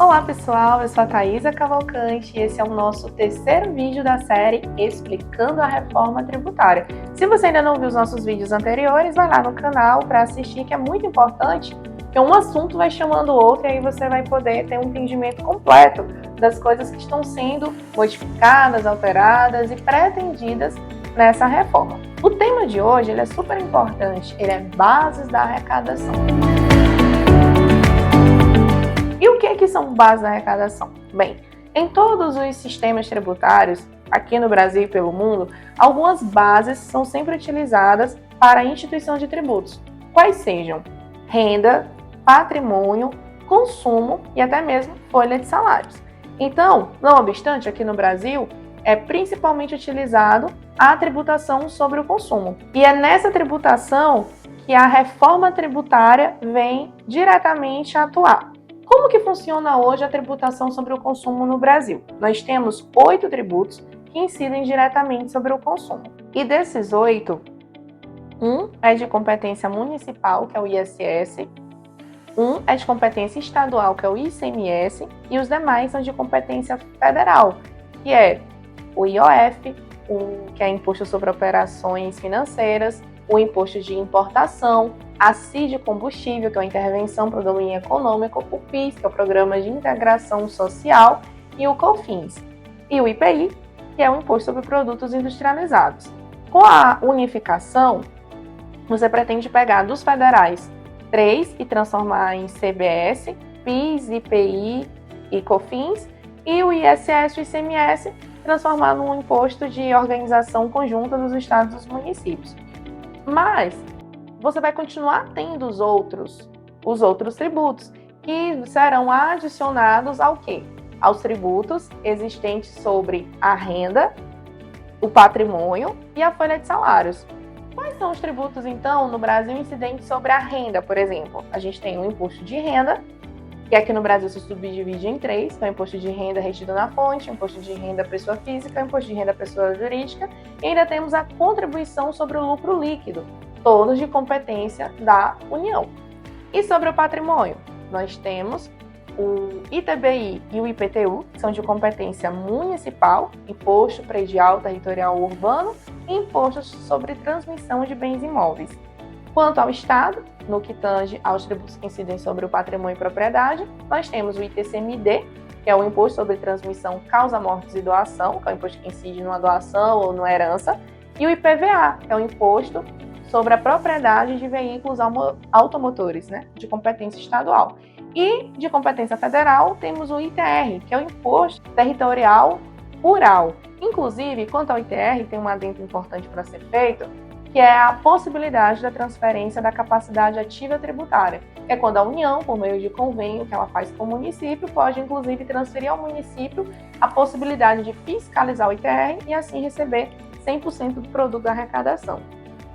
Olá pessoal, eu sou a Thaisa Cavalcante e esse é o nosso terceiro vídeo da série Explicando a Reforma Tributária. Se você ainda não viu os nossos vídeos anteriores, vai lá no canal para assistir, que é muito importante, porque um assunto vai chamando o outro e aí você vai poder ter um entendimento completo das coisas que estão sendo modificadas, alteradas e pretendidas nessa reforma. O tema de hoje ele é super importante, ele é bases da arrecadação. E o que são bases da arrecadação? Bem, em todos os sistemas tributários, aqui no Brasil e pelo mundo, algumas bases são sempre utilizadas para a instituição de tributos, quais sejam renda, patrimônio, consumo e até mesmo folha de salários. Então, não obstante, aqui no Brasil, é principalmente utilizado a tributação sobre o consumo. E é nessa tributação que a reforma tributária vem diretamente atuar. Como que funciona hoje a tributação sobre o consumo no Brasil? Nós temos 8 tributos que incidem diretamente sobre o consumo. E desses 8, um é de competência municipal, que é o ISS, um é de competência estadual, que é o ICMS, e os demais são de competência federal, que é o IOF, que é Imposto sobre Operações Financeiras, o Imposto de Importação, a CID Combustível, que é a Intervenção para o Domínio Econômico, o PIS, que é o Programa de Integração Social, e o COFINS, e o IPI, que é o Imposto sobre Produtos Industrializados. Com a unificação, você pretende pegar dos federais 3 e transformar em CBS, PIS, IPI e COFINS, e o ISS e o ICMS transformar num imposto de organização conjunta dos estados e dos municípios. Mas você vai continuar tendo os outros tributos, que serão adicionados ao quê? Aos tributos existentes sobre a renda, o patrimônio e a folha de salários. Quais são os tributos, então, no Brasil incidentes sobre a renda, por exemplo? A gente tem o imposto de renda, que aqui no Brasil se subdivide em 3, que é o imposto de renda retido na fonte, o imposto de renda pessoa física, o imposto de renda pessoa jurídica, e ainda temos a contribuição sobre o lucro líquido, todos de competência da União. E sobre o patrimônio, nós temos o ITBI e o IPTU, que são de competência municipal, Imposto Predial Territorial Urbano e Imposto sobre Transmissão de Bens Imóveis. Quanto ao Estado, no que tange aos tributos que incidem sobre o patrimônio e propriedade, nós temos o ITCMD, que é o Imposto sobre Transmissão, Causa, Mortes e Doação, que é o imposto que incide numa doação ou numa herança, e o IPVA, que é o Imposto sobre a propriedade de veículos automotores, de competência estadual. E de competência federal, temos o ITR, que é o Imposto Territorial Rural. Inclusive, quanto ao ITR, tem um adendo importante para ser feito, que é a possibilidade da transferência da capacidade ativa tributária. É quando a União, por meio de convênio que ela faz com o município, pode inclusive transferir ao município a possibilidade de fiscalizar o ITR e assim receber 100% do produto da arrecadação.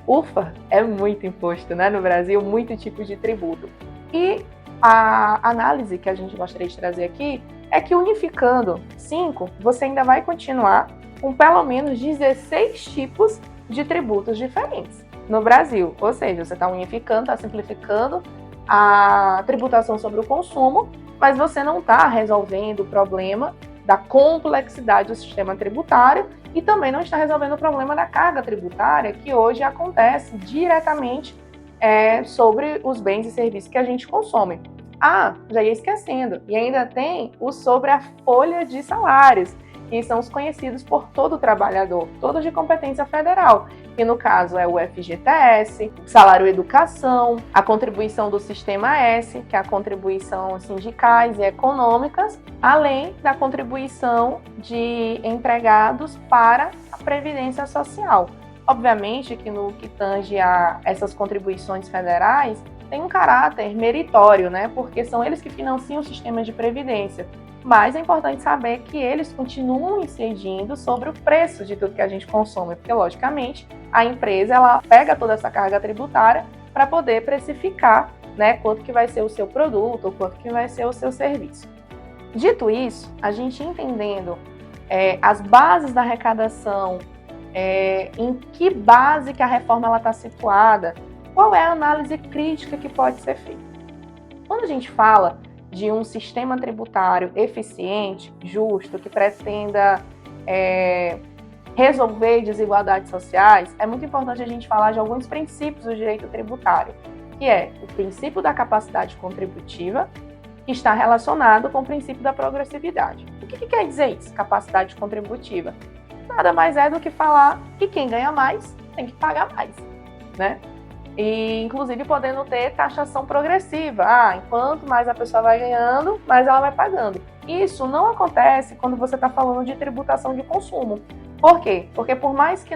Ufa, é muito imposto, no Brasil, muito tipo de tributo. E a análise que a gente gostaria de trazer aqui é que unificando 5, você ainda vai continuar com pelo menos 16 tipos de tributos diferentes no Brasil. Ou seja, você está unificando, está simplificando a tributação sobre o consumo, mas você não está resolvendo o problema da complexidade do sistema tributário e também não está resolvendo o problema da carga tributária, que hoje acontece diretamente sobre os bens e serviços que a gente consome. Já ia esquecendo, e ainda tem o sobre a folha de salários, que são os conhecidos por todo trabalhador, todos de competência federal, que no caso é o FGTS, salário educação, a contribuição do Sistema S, que é a contribuição sindicais e econômicas, além da contribuição de empregados para a Previdência Social. Obviamente que no que tange a essas contribuições federais, tem um caráter meritório, porque são eles que financiam o sistema de previdência. Mas é importante saber que eles continuam incidindo sobre o preço de tudo que a gente consome, porque, logicamente, a empresa ela pega toda essa carga tributária para poder precificar quanto que vai ser o seu produto ou quanto que vai ser o seu serviço. Dito isso, a gente entendendo as bases da arrecadação, em que base que a reforma está situada, qual é a análise crítica que pode ser feita. Quando a gente fala de um sistema tributário eficiente, justo, que pretenda resolver desigualdades sociais, é muito importante a gente falar de alguns princípios do direito tributário, que é o princípio da capacidade contributiva, que está relacionado com o princípio da progressividade. O que quer dizer isso, capacidade contributiva? Nada mais é do que falar que quem ganha mais tem que pagar mais, né? E, inclusive, podendo ter taxação progressiva. Enquanto mais a pessoa vai ganhando, mais ela vai pagando. Isso não acontece quando você está falando de tributação de consumo. Por quê? Porque por mais que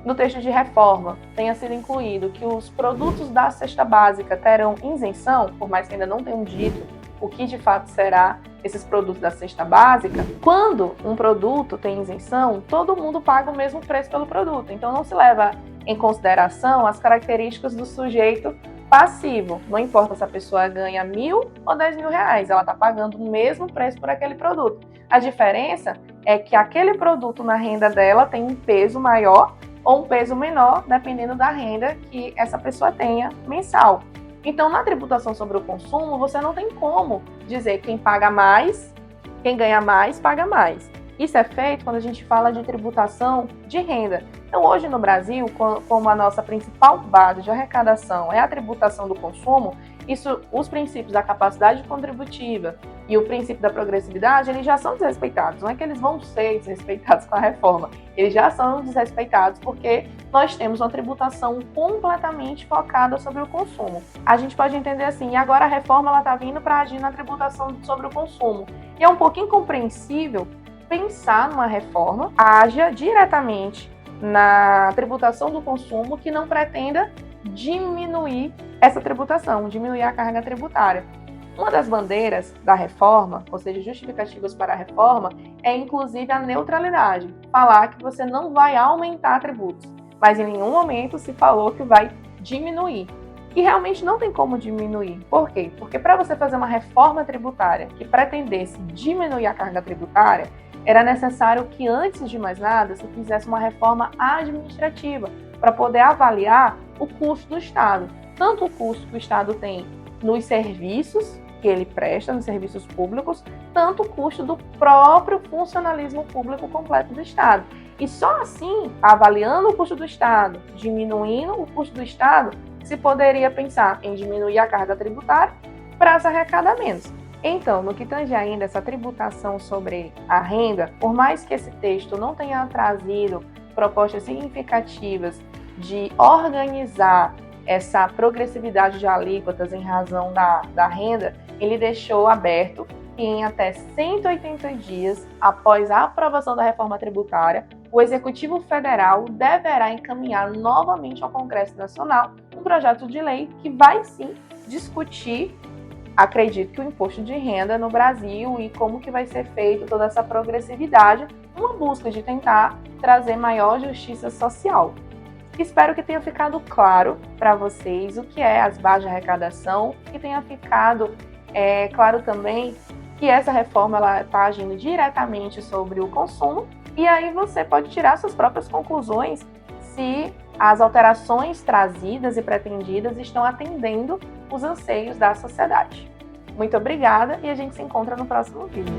no texto de reforma tenha sido incluído que os produtos da cesta básica terão isenção, por mais que ainda não tenham dito o que de fato será esses produtos da cesta básica, quando um produto tem isenção, todo mundo paga o mesmo preço pelo produto. Então não se leva em consideração as características do sujeito passivo. Não importa se a pessoa ganha 1.000 ou 10.000 reais, ela está pagando o mesmo preço por aquele produto. A diferença é que aquele produto na renda dela tem um peso maior ou um peso menor, dependendo da renda que essa pessoa tenha mensal. Então, na tributação sobre o consumo, você não tem como dizer quem paga mais, quem ganha mais, paga mais. Isso é feito quando a gente fala de tributação de renda. Então, hoje no Brasil, como a nossa principal base de arrecadação é a tributação do consumo, os princípios da capacidade contributiva e o princípio da progressividade, eles já são desrespeitados. Não é que eles vão ser desrespeitados com a reforma, eles já são desrespeitados porque nós temos uma tributação completamente focada sobre o consumo. A gente pode entender assim, e agora a reforma está vindo para agir na tributação sobre o consumo. E é um pouco incompreensível pensar numa reforma haja diretamente na tributação do consumo que não pretenda diminuir essa tributação, diminuir a carga tributária. Uma das bandeiras da reforma, ou seja, justificativas para a reforma, é inclusive a neutralidade. Falar que você não vai aumentar tributos, mas em nenhum momento se falou que vai diminuir. E realmente não tem como diminuir. Por quê? Porque para você fazer uma reforma tributária que pretendesse diminuir a carga tributária, era necessário que, antes de mais nada, se fizesse uma reforma administrativa para poder avaliar o custo do Estado. Tanto o custo que o Estado tem nos serviços que ele presta, nos serviços públicos, tanto o custo do próprio funcionalismo público completo do Estado. E só assim, avaliando o custo do Estado, diminuindo o custo do Estado, se poderia pensar em diminuir a carga tributária para se arrecadar menos. Então, no que tange ainda essa tributação sobre a renda, por mais que esse texto não tenha trazido propostas significativas de organizar essa progressividade de alíquotas em razão da renda, ele deixou aberto que em até 180 dias após a aprovação da reforma tributária, o Executivo Federal deverá encaminhar novamente ao Congresso Nacional um projeto de lei que vai sim discutir, acredito que o imposto de renda no Brasil e como que vai ser feito toda essa progressividade, uma busca de tentar trazer maior justiça social. Espero que tenha ficado claro para vocês o que é as bases de arrecadação, que tenha ficado claro também que essa reforma está agindo diretamente sobre o consumo, e aí você pode tirar suas próprias conclusões se as alterações trazidas e pretendidas estão atendendo os anseios da sociedade. Muito obrigada e a gente se encontra no próximo vídeo.